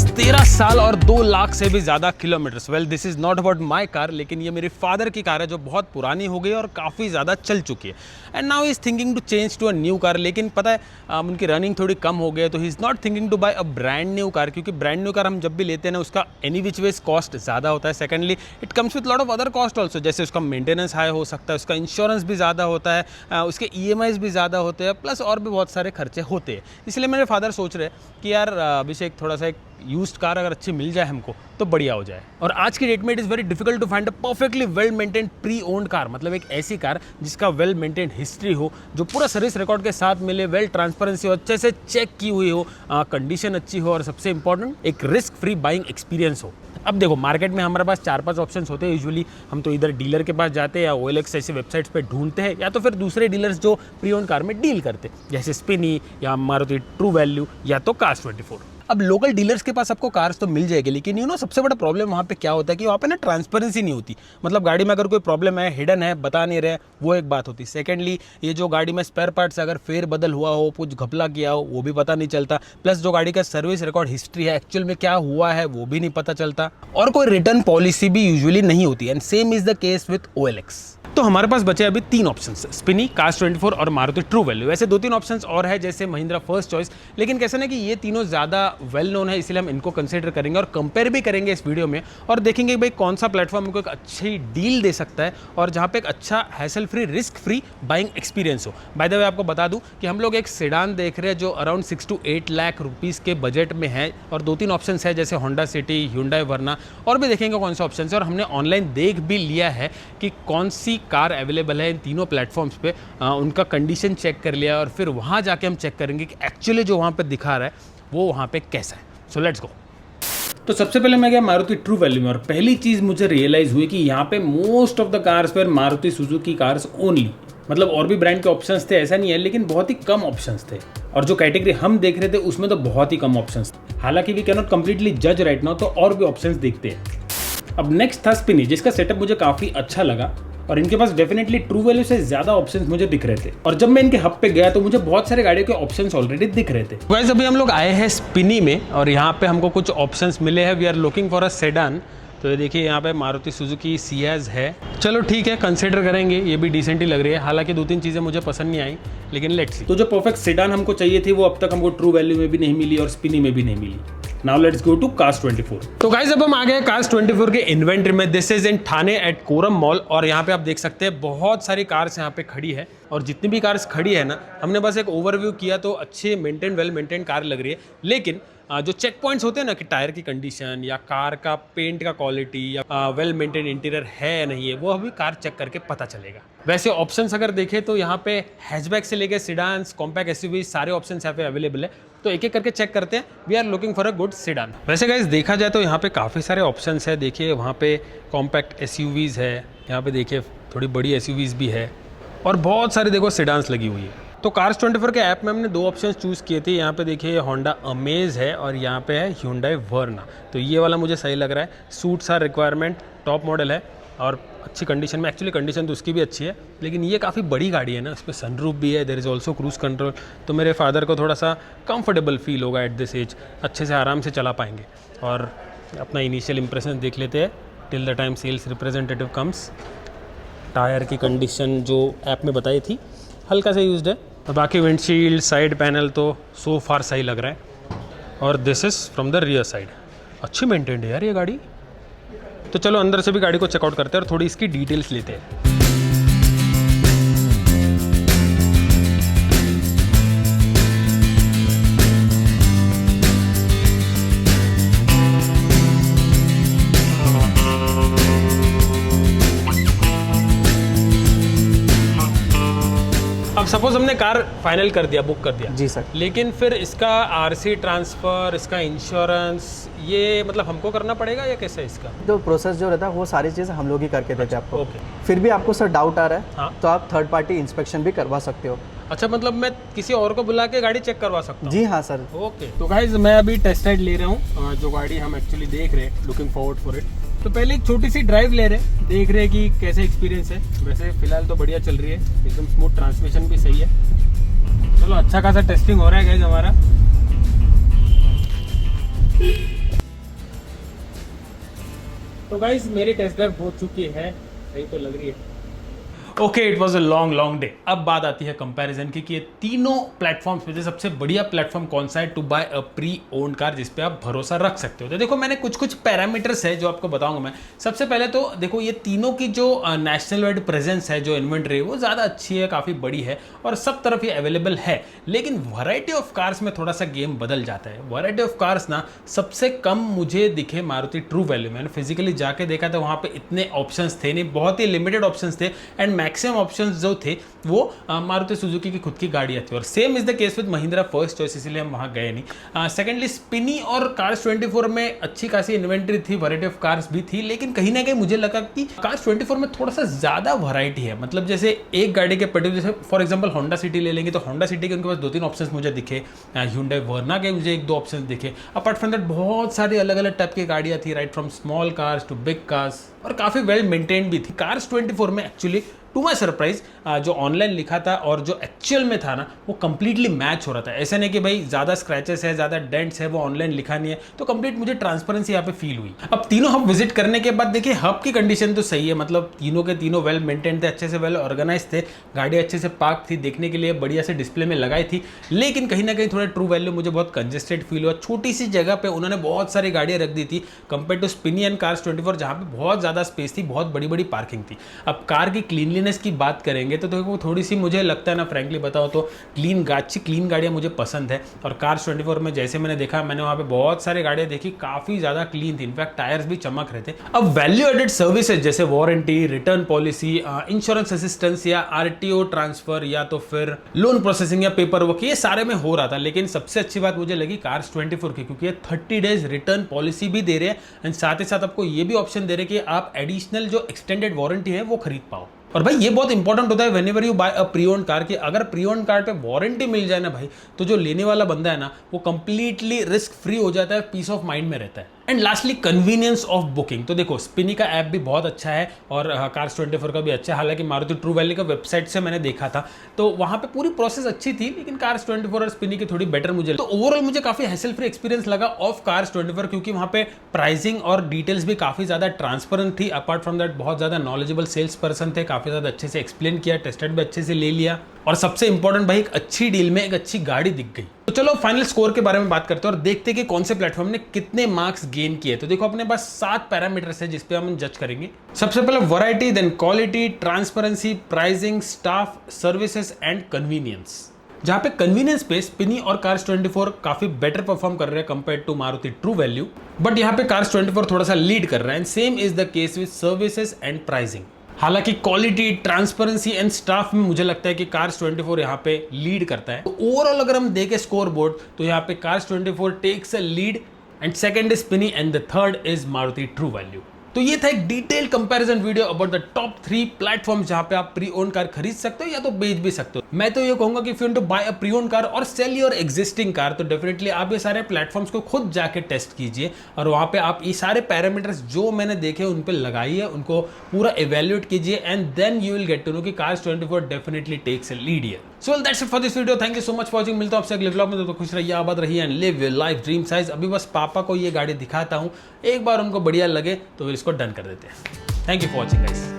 Guys 13 साल और 2 लाख से भी ज़्यादा kilometres. Well this is not about my car, लेकिन ये मेरे फादर की कार है जो बहुत पुरानी हो गई और काफ़ी ज़्यादा चल चुकी है। And now he is thinking to change to a new car. लेकिन पता है उनकी रनिंग थोड़ी कम हो गई है, तो he is not thinking to buy a brand new car, क्योंकि ब्रांड न्यू कार हम जब भी लेते हैं ना उसका एनी विच वेज कॉस्ट ज़्यादा होता है। Secondly it comes with lot of other cost also, जैसे उसका मेंटेनेंस हाई हो सकता है, उसका इंश्योरेंस भी ज़्यादा होता है, उसके EMIs भी ज़्यादा होते हैं, प्लस और भी बहुत सारे खर्चे होते हैं। इसलिए मेरे फादर सोच रहे हैं कि यार अभिषेक थोड़ा सा एक यूज्ड कार अगर अच्छी मिल जाए हमको तो बढ़िया हो जाए। और आज की डेट में it is very difficult to find a perfectly well maintained pre owned car, मतलब एक ऐसी कार जिसका वेल मेंटेन्ड हिस्ट्री हो, जो पूरा सर्विस रिकॉर्ड के साथ मिले, वेल ट्रांसपेरेंसी हो, अच्छे से चेक की हुई हो, कंडीशन अच्छी हो और सबसे इंपॉर्टेंट एक रिस्क फ्री बाइंग एक्सपीरियंस हो। अब देखो मार्केट में हमारे पास 4-5 ऑप्शंस होते हैं। यूजुअली हम तो इधर डीलर के पास जाते हैं या OLX ऐसे वेबसाइट्स पे ढूंढते हैं, या तो फिर दूसरे डीलर्स जो प्री ओन्ड कार में डील करते हैं, जैसे स्पिनी या मारुति ट्रू वैल्यू या तो Cars24। अब लोकल डीलर्स के पास आपको कार्स तो मिल जाएगी, लेकिन सबसे बड़ा प्रॉब्लम वहाँ पे क्या होता है कि वहाँ पे ना ट्रांसपेरेंसी नहीं होती। मतलब गाड़ी में अगर कोई प्रॉब्लम है, हिडन है, बता नहीं रहे, वो एक बात होती है। सेकेंडली ये जो गाड़ी में स्पेयर पार्ट्स अगर फेर बदल हुआ हो, कुछ घपला किया हो, वो भी पता नहीं चलता। प्लस जो गाड़ी का सर्विस रिकॉर्ड हिस्ट्री है, एक्चुअल में क्या हुआ है वो भी नहीं पता चलता, और कोई रिटर्न पॉलिसी भी यूजुअली नहीं होती। And same is the case with OLX। तो हमारे पास बचे अभी 3 ऑप्शंस, स्पिनी, Cars24 और मारुति ट्रू वैल्यू। वैसे 2-3 ऑप्शंस और है जैसे महिंद्रा फर्स्ट चॉइस, लेकिन कैसा ना कि ये तीनों ज़्यादा वेल नोन है, इसलिए हम इनको कंसीडर करेंगे और कंपेयर भी करेंगे इस वीडियो में, और देखेंगे भाई कौन सा प्लेटफॉर्म हमको एक अच्छी डील दे सकता है और जहाँ पे एक अच्छा hassle free risk free buying experience हो। बाय द वे आपको बता दूं कि हम लोग एक सेडान देख रहे हैं जो अराउंड 6 to 8 लाख रुपीज़ के बजट में है, और 2-3 ऑप्शन है जैसे होंडा सिटी, Hyundai वर्ना, और भी देखेंगे कौन सा ऑप्शन है। और हमने ऑनलाइन देख भी लिया है कि कौन सी कार अवेलेबल इन तीनों प्लेटफॉर्म्स पे, उनका कंडीशन चेक कर लिया, और फिर वहाँ जाके हम चेक करेंगे कि एक्चुअली जो वहाँ पे दिखा रहा है वो वहाँ पे कैसा है। So let's go. तो सबसे पहले मैं गया मारुति ट्रू वैल्यू में, और पहली चीज़ मुझे रियलाइज़ हुई कि यहाँ पे मोस्ट ऑफ द कार्स पर मारुति सुजुकी कार्स ओनली, मतलब और भी ब्रांड के ऑप्शंस थे ऐसा नहीं है, लेकिन बहुत ही कम ऑप्शंस थे। और जो कैटेगरी हम देख रहे थे उसमें तो बहुत ही कम ऑप्शंस थे। हालांकि वी कैन नॉट कंप्लीटली जज राइट नाउ, तो और भी ऑप्शंस देखते हैं। अब नेक्स्ट था स्पिनी, जिसका सेटअप मुझे काफ़ी अच्छा लगा, और इनके पास डेफिनेटली ट्रू वैल्यू से ज़्यादा ऑप्शंस मुझे दिख रहे थे। और जब मैं इनके हब पे गया तो मुझे बहुत सारे गाड़ियों के ऑप्शंस ऑलरेडी दिख रहे थे। गाइस अभी हम लोग आए हैं स्पिनी में, और यहाँ पे हमको कुछ ऑप्शंस मिले हैं। We are looking for a sedan. तो ये देखिए यहाँ पे मारुति सुजुकी सियाज है। चलो ठीक है, कंसिडर करेंगे, ये भी डिसेंट ही लग रही है। हालांकि 2-3 चीज़ें मुझे पसंद नहीं आई, लेकिन लेट्स सी। तो जो परफेक्ट सेडान हमको चाहिए थी वो अब तक हमको ट्रू वैल्यू में भी नहीं मिली और स्पिनी में भी नहीं मिली। Now let's go to Cars24। तो गाइस अब हम आ गए Cars24 के इन्वेंट्री में। This is in Thane at Korum mall, और यहाँ पे आप देख सकते हैं बहुत सारी कार्स यहाँ पे खड़ी है, और जितनी भी कार्स खड़ी है ना, हमने बस एक ओवरव्यू किया तो अच्छे मेंटेन वेल मेंटेन कार लग रही है। लेकिन जो चेक पॉइंट्स होते हैं ना कि टायर की कंडीशन या कार का पेंट का क्वालिटी या वेल मेंटेन इंटीरियर है या नहीं है, वो अभी कार चेक करके पता चलेगा। वैसे ऑप्शंस अगर देखें तो यहाँ पे हैचबैक से लेके सिडान्स, कॉम्पैक्ट SUV सारे ऑप्शंस यहाँ पे अवेलेबल है। तो एक एक करके चेक करते हैं। We are looking for a good sedan. वैसे गाइस देखा जाए तो यहाँ पे काफ़ी सारे ऑप्शंस है। देखिए वहाँ पे कॉम्पैक्ट SUVs है, यहाँ पे देखिए थोड़ी बड़ी SUVs भी है, और बहुत सारी देखो सिडान्स लगी हुई है। तो Cars24 के ऐप में हमने 2 ऑप्शंस चूज़ किए थे। यहाँ पे देखिए होंडा अमेज है, और यहाँ पे है Hyundai वर्ना। तो ये वाला मुझे सही लग रहा है, suits our requirement, top model है और अच्छी कंडीशन में। एक्चुअली कंडीशन तो उसकी भी अच्छी है, लेकिन ये काफ़ी बड़ी गाड़ी है ना, इस पर सनरूफ भी है, there is also cruise control. तो मेरे फादर को थोड़ा सा कंफर्टेबल फील होगा एट दिस एज, अच्छे से आराम से चला पाएंगे। और अपना इनिशियल इंप्रेशन देख लेते हैं till the time sales representative comes. Tyre की कंडीशन जो ऐप में बताई थी हल्का सा यूज्ड है, और बाकी विंडशील्ड, साइड पैनल तो सो फार सही लग रहा है। और this is from the rear side, अच्छी मेंटेन्ड है यार ये गाड़ी। तो चलो अंदर से भी गाड़ी को चेकआउट करते हैं और थोड़ी इसकी डिटेल्स लेते हैं। अब सपोज हमने कार फाइनल कर दिया, बुक कर दिया जी सर, लेकिन फिर इसका RC ट्रांसफ़र, इसका इंश्योरेंस, ये मतलब हमको करना पड़ेगा या कैसे इसका? जो प्रोसेस जो रहता है वो सारी चीज़ हम लोग ही करके देते हैं आपको। ओके। फिर भी आपको सर डाउट आ रहा है, हाँ। तो आप थर्ड पार्टी इंस्पेक्शन भी करवा सकते हो। अच्छा, मतलब मैं किसी और को बुला के गाड़ी चेक करवा सकता हूँ? जी हाँ सर। ओके। तो गाइज मैं अभी टेस्ट राइड ले रहा हूँ, जो गाड़ी हम एक्चुअली देख रहे हैं, लुकिंग फॉरवर्ड फॉर इट। तो पहले एक छोटी सी ड्राइव ले रहे हैं, देख रहे हैं कि कैसे एक्सपीरियंस है। वैसे फिलहाल तो बढ़िया चल रही है, एकदम स्मूथ, ट्रांसमिशन भी सही है। चलो अच्छा खासा टेस्टिंग हो रहा है गाइज हमारा। तो गाइस मेरी टेस्ट ड्राइव हो चुकी है, सही तो लग रही है। Okay, it was a long day. अब बात आती है कंपैरिजन की कि ये तीनों प्लेटफॉर्म्स में से सबसे बढ़िया प्लेटफॉर्म कौन सा है to buy a pre owned car जिस पे आप भरोसा रख सकते हो। तो देखो मैंने कुछ पैरामीटर्स है जो आपको बताऊंगा मैं। सबसे पहले तो देखो ये तीनों की जो नेशनल वाइड प्रेजेंस है, जो इन्वेंट्री है वो ज़्यादा अच्छी है, काफ़ी बड़ी है और सब तरफ ये अवेलेबल है। लेकिन वैरायटी ऑफ कार्स में थोड़ा सा गेम बदल जाता है। वैरायटी ऑफ कार्स ना सबसे कम मुझे दिखे मारुति ट्रू वैल्यू। मैंने फिजिकली जाके देखा था, वहाँ पे इतने ऑप्शंस थे नहीं, बहुत ही लिमिटेड ऑप्शंस थे एंड मैक्सिमम ऑप्शंस जो थे वो मारुति सुजुकी की खुद की गाड़ियाँ थी। और same is the case with Mahindra first choice, इसीलिए हम वहाँ गए नहीं। सेकेंडली स्पिनी और कार्स 24 में अच्छी खासी इन्वेंट्री थी, वैरायटी ऑफ कार्स भी थी, लेकिन कहीं ना कहीं मुझे लगा कि कार्स 24 में थोड़ा सा ज़्यादा वैरायटी है। मतलब जैसे एक गाड़ी के पर्टिकुलर, जैसे फॉर एग्जाम्पल होंडा सिटी ले लेंगे तो होंडा सिटी के उनके पास 2-3 ऑप्शन मुझे दिखे, ह्यूंडई वर्ना के मुझे 1-2 ऑप्शन दिखे। अपार्ट फ्रॉम दैट बहुत सारी अलग अलग टाइप की गाड़ियाँ थी, right from small cars to big cars, और काफ़ी वेल मेंटेन्ड भी थी। कार्स 24 में एक्चुअली टू माई सरप्राइज जो ऑनलाइन लिखा था और जो एक्चुअल में था ना वो कंप्लीटली मैच हो रहा था। ऐसा नहीं कि भाई ज़्यादा स्क्रैचेस है, ज़्यादा डेंट्स है, वो ऑनलाइन लिखा नहीं है, तो कंप्लीट मुझे ट्रांसपेरेंसी यहाँ पे फील हुई। अब तीनों हब विजिट करने के बाद देखिए हब की कंडीशन तो सही है, मतलब तीनों के तीनों वेल मेंटेन थे, अच्छे से वेल ऑर्गेनाइज थे, गाड़ी अच्छे से पार्क थी, देखने के लिए बढ़िया से डिस्प्ले में लगाई थी। लेकिन कहीं ना कहीं थोड़ा ट्रू वैल्यू मुझे बहुत कंजेस्टेड फील हुआ। छोटी सी जगह पे उन्होंने बहुत सारी गाड़ियाँ रख दी थी compare to Spinny and cars 24 जहाँ पे बहुत ज़्यादा स्पेस थी, बहुत बड़ी बड़ी पार्किंग थी। अब कार की क्लीनलीनेस की बात करेंगे तो देखो थोड़ी सी मुझे लगता है ना, फ्रैंकली बताओ तो क्लीन गाड़ियां मुझे पसंद है। और कार्स 24 में जैसे मैंने देखा, मैंने वहां पे बहुत सारी गाड़ियां देखी, काफी ज्यादा क्लीन थी, इनफैक्ट टायर्स भी चमक रहे थे। अब वैल्यू एडेड सर्विसेज जैसे warranty, return policy, insurance assistance या आरटीओ ट्रांसफर या तो फिर लोन प्रोसेसिंग या पेपर वर्क, ये सारे में हो रहा था। लेकिन सबसे अच्छी बात मुझे लगी कार्स 24 की, क्योंकि ये 30 डेज रिटर्न पॉलिसी भी दे रहे हैं एंड साथ ही साथ आपको ये भी ऑप्शन दे रहे हैं कि आप एडिशनल जो एक्सटेंडेड वारंटी है वो खरीद पाओ। और भाई ये बहुत इंपॉर्टेंट होता है whenever you buy a pre owned car की, अगर प्री ओन्ड कार पे वारंटी मिल जाए ना भाई, तो जो लेने वाला बंदा है ना वो कंप्लीटली रिस्क फ्री हो जाता है, पीस ऑफ माइंड में रहता है। And lastly convenience of booking. तो देखो स्पिनी का ऐप भी बहुत अच्छा है और कार्स 24 का भी अच्छा है। हालांकि मारुति ट्रू वैल्यू का वेबसाइट से मैंने देखा था तो वहाँ पे पूरी प्रोसेस अच्छी थी, लेकिन कार्स 24 और स्पिनी की थोड़ी बेटर मुझे। तो ओवरऑल मुझे काफी हैसल फ्री एक्सपीरियंस लगा ऑफ कार्स 24, क्योंकि वहाँ पे प्राइसिंग और डिटेल्स भी काफी ज्यादा ट्रांसपेरेंट थी। अपार्ट फ्रॉम दैट बहुत ज्यादा नॉलेजेबल सेल्स पर्सन थे, काफी ज्यादा अच्छे से एक्सप्लेन किया, टेस्टेड भी अच्छे से ले लिया, और सबसे इंपॉर्टेंट भाई एक अच्छी डील में एक अच्छी गाड़ी दिख गई। तो चलो फाइनल स्कोर के बारे में बात करते हैं और देखते हैं कि कौन से प्लेटफॉर्म ने कितने मार्क्स गेन किए। तो देखो अपने पास 7 पैरामीटर्स है जिस पे हम जज करेंगे। सबसे पहले variety, then quality, transparency, pricing, staff, services and convenience. जहां पे कन्वीनियंस पे स्पिनी और कार्स 24 काफी बेटर परफॉर्म कर रहे हैं compare to Maruti true value, but यहाँ पे कार्स 24 थोड़ा सा लीड कर रहा है। Same is the case with services and pricing. हालांकि क्वालिटी, ट्रांसपेरेंसी एंड स्टाफ में मुझे लगता है कि कार्स 24 यहाँ पे लीड करता है। तो ओवरऑल अगर हम देखें स्कोर बोर्ड तो यहाँ पे cars 24 takes a lead and second is Spinny and the third is Maruti true value. तो ये था एक detail comparison video about the top 3 platforms जहां पे आप प्री ओन कार खरीद सकते हो या तो बेच भी सकते हो। मैं तो ये कहूंगा कि if you want to buy a pre own car और सेल योर एग्जिस्टिंग कार, तो डेफिनेटली आप ये सारे प्लेटफॉर्म्स को खुद जाके टेस्ट कीजिए और वहां पे आप ये सारे पैरामीटर्स जो मैंने देखे उन पे लगाइए, उनको पूरा इवेल्युएट कीजिए and then you will get to know कि कार्स 24 definitely takes a lead here. So that's it for this video. Thank you so much for watching. मिलता हूं आपसे अगले व्लॉग में, तो खुश रहिए, आबाद रहिए and live your life dream size. अभी बस पापा को ये गाड़ी दिखाता हूं, एक बार उनको बढ़िया लगे तो फिर इसको डन कर देते हैं। Thank you for watching guys.